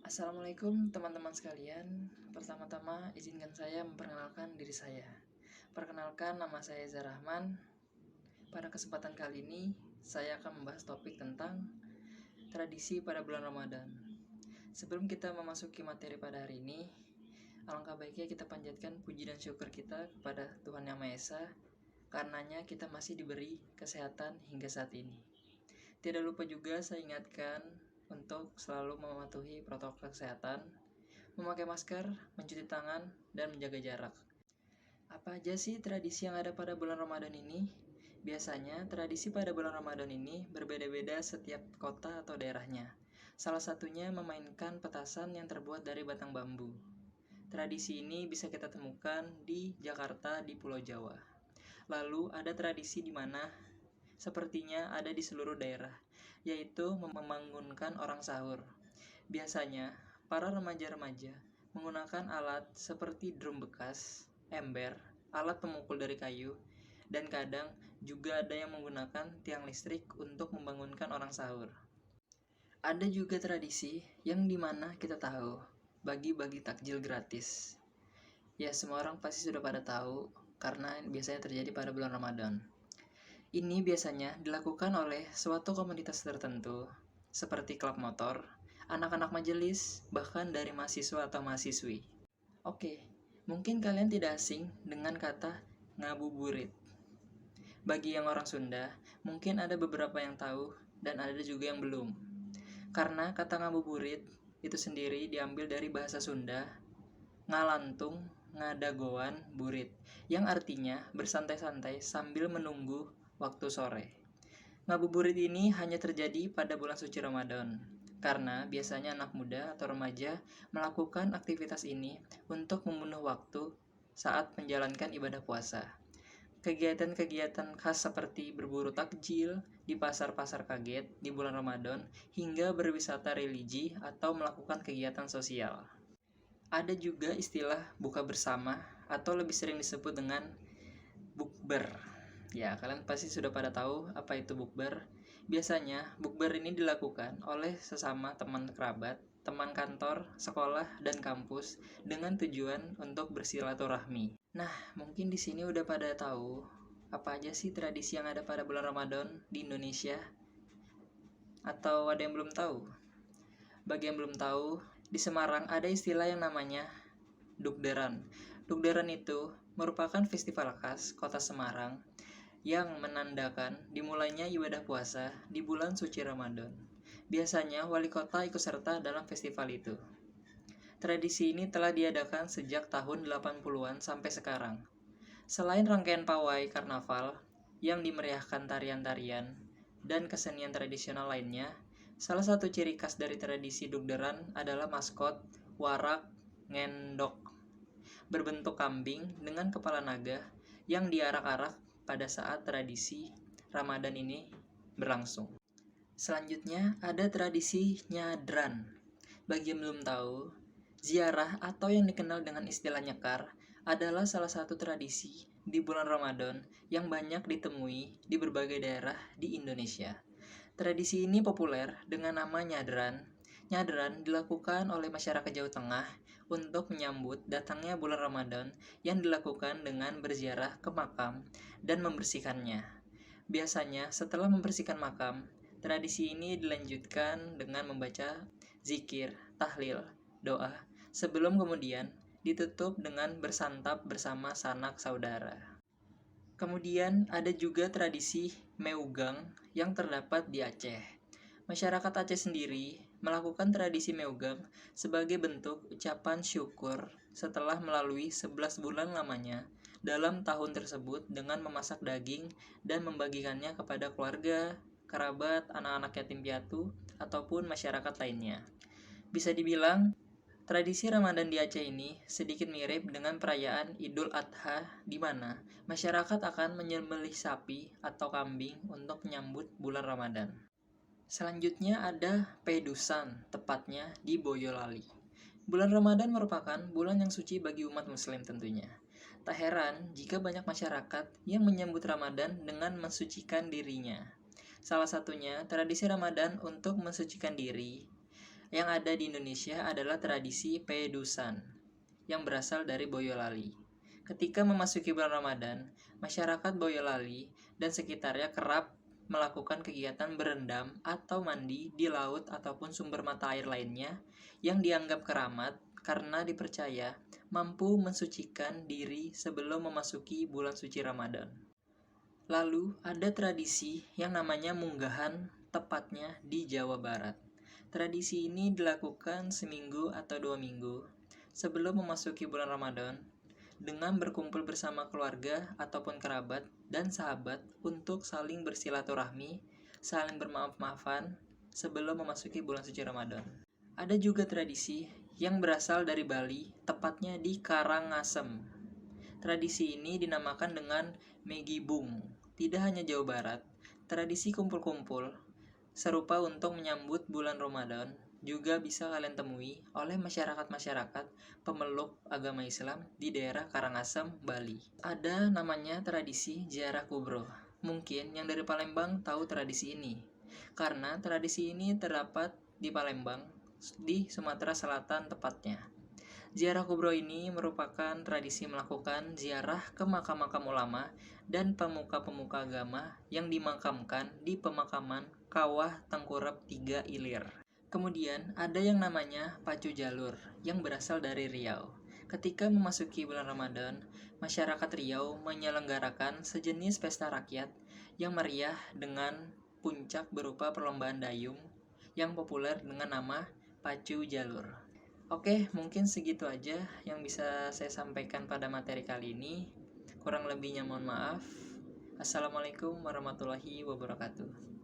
Assalamualaikum teman-teman sekalian. Pertama-tama izinkan saya memperkenalkan diri saya. Perkenalkan, nama saya Zarahman. Pada kesempatan kali ini saya akan membahas topik tentang tradisi pada bulan Ramadan. Sebelum kita memasuki materi pada hari ini, alangkah baiknya kita panjatkan puji dan syukur kita kepada Tuhan Yang Maha Esa. Karenanya kita masih diberi kesehatan hingga saat ini. Tidak lupa juga saya ingatkan untuk selalu mematuhi protokol kesehatan, memakai masker, mencuci tangan, dan menjaga jarak. Apa aja sih tradisi yang ada pada bulan Ramadan ini? Biasanya, tradisi pada bulan Ramadan ini berbeda-beda setiap kota atau daerahnya. Salah satunya memainkan petasan yang terbuat dari batang bambu. Tradisi ini bisa kita temukan di Jakarta di Pulau Jawa. Lalu ada tradisi di mana sepertinya ada di seluruh daerah, yaitu membangunkan orang sahur. Biasanya, para remaja-remaja menggunakan alat seperti drum bekas, ember, alat pemukul dari kayu, dan kadang juga ada yang menggunakan tiang listrik untuk membangunkan orang sahur. Ada juga tradisi yang dimana kita tahu, bagi-bagi takjil gratis. Ya, semua orang pasti sudah pada tahu, karena biasanya terjadi pada bulan Ramadan. Ini biasanya dilakukan oleh suatu komunitas tertentu, seperti klub motor, anak-anak majelis, bahkan dari mahasiswa atau mahasiswi. Oke, mungkin kalian tidak asing dengan kata ngabuburit. Bagi yang orang Sunda, mungkin ada beberapa yang tahu dan ada juga yang belum. Karena kata ngabuburit itu sendiri diambil dari bahasa Sunda, ngalantung, ngadagoan, burit, yang artinya bersantai-santai sambil menunggu waktu sore. Ngabuburit ini hanya terjadi pada bulan suci Ramadan, karena biasanya anak muda atau remaja melakukan aktivitas ini untuk membunuh waktu saat menjalankan ibadah puasa. Kegiatan-kegiatan khas seperti berburu takjil di pasar-pasar kaget di bulan Ramadan hingga berwisata religi atau melakukan kegiatan sosial. Ada juga istilah buka bersama atau lebih sering disebut dengan bukber. Ya, kalian pasti sudah pada tahu apa itu bukber. Biasanya, bukber ini dilakukan oleh sesama teman kerabat, teman kantor, sekolah, dan kampus dengan tujuan untuk bersilaturahmi. Nah, mungkin di sini udah pada tahu apa aja sih tradisi yang ada pada bulan Ramadan di Indonesia? Atau ada yang belum tahu? Bagi yang belum tahu, di Semarang ada istilah yang namanya Dukderan. Dukderan itu merupakan festival khas kota Semarang yang menandakan dimulainya ibadah puasa di bulan suci Ramadan. Biasanya wali kota ikut serta dalam festival itu. Tradisi ini telah diadakan sejak tahun 80-an sampai sekarang. Selain rangkaian pawai karnaval yang dimeriahkan tarian-tarian dan kesenian tradisional lainnya, salah satu ciri khas dari tradisi Dukderan adalah maskot warak ngendok berbentuk kambing dengan kepala naga yang diarak-arak pada saat tradisi Ramadan ini berlangsung. Selanjutnya ada tradisi nyadran. Bagi yang belum tahu, ziarah atau yang dikenal dengan istilah nyekar adalah salah satu tradisi di bulan Ramadan yang banyak ditemui di berbagai daerah di Indonesia. Tradisi ini populer dengan nama nyadran. Nyadran dilakukan oleh masyarakat Jawa Tengah untuk menyambut datangnya bulan Ramadan yang dilakukan dengan berziarah ke makam dan membersihkannya. Biasanya setelah membersihkan makam, tradisi ini dilanjutkan dengan membaca zikir, tahlil, doa, sebelum kemudian ditutup dengan bersantap bersama sanak saudara. Kemudian ada juga tradisi Meugang yang terdapat di Aceh. Masyarakat Aceh sendiri melakukan tradisi Meugang sebagai bentuk ucapan syukur setelah melalui 11 bulan lamanya dalam tahun tersebut dengan memasak daging dan membagikannya kepada keluarga, kerabat, anak-anak yatim piatu, ataupun masyarakat lainnya. Bisa dibilang, tradisi Ramadan di Aceh ini sedikit mirip dengan perayaan Idul Adha di mana masyarakat akan menyembelih sapi atau kambing untuk menyambut bulan Ramadan. Selanjutnya ada Pedusan, tepatnya di Boyolali. Bulan Ramadan merupakan bulan yang suci bagi umat muslim tentunya. Tak heran jika banyak masyarakat yang menyambut Ramadan dengan mensucikan dirinya. Salah satunya tradisi Ramadan untuk mensucikan diri yang ada di Indonesia adalah tradisi Pedusan yang berasal dari Boyolali. Ketika memasuki bulan Ramadan, masyarakat Boyolali dan sekitarnya kerap melakukan kegiatan berendam atau mandi di laut ataupun sumber mata air lainnya yang dianggap keramat karena dipercaya mampu mensucikan diri sebelum memasuki bulan suci Ramadan. Lalu ada tradisi yang namanya munggahan, tepatnya di Jawa Barat. Tradisi ini dilakukan seminggu atau 2 minggu sebelum memasuki bulan Ramadan dengan berkumpul bersama keluarga ataupun kerabat dan sahabat untuk saling bersilaturahmi, saling bermaaf-maafan sebelum memasuki bulan suci Ramadan. Ada juga tradisi yang berasal dari Bali, tepatnya di Karangasem. Tradisi ini dinamakan dengan Megibung. Tidak hanya Jawa Barat, tradisi kumpul-kumpul serupa untuk menyambut bulan Ramadan juga bisa kalian temui oleh masyarakat-masyarakat pemeluk agama Islam di daerah Karangasem, Bali. Ada namanya tradisi ziarah kubro. Mungkin yang dari Palembang tahu tradisi ini, karena tradisi ini terdapat di Palembang, di Sumatera Selatan tepatnya. Ziarah kubro ini merupakan tradisi melakukan ziarah ke makam-makam ulama dan pemuka-pemuka agama yang dimakamkan di pemakaman Kawah Tengkurep 3 Ilir. Kemudian ada yang namanya pacu jalur yang berasal dari Riau. Ketika memasuki bulan Ramadan, masyarakat Riau menyelenggarakan sejenis pesta rakyat yang meriah dengan puncak berupa perlombaan dayung yang populer dengan nama pacu jalur. Oke, mungkin segitu aja yang bisa saya sampaikan pada materi kali ini. Kurang lebihnya mohon maaf. Assalamualaikum warahmatullahi wabarakatuh.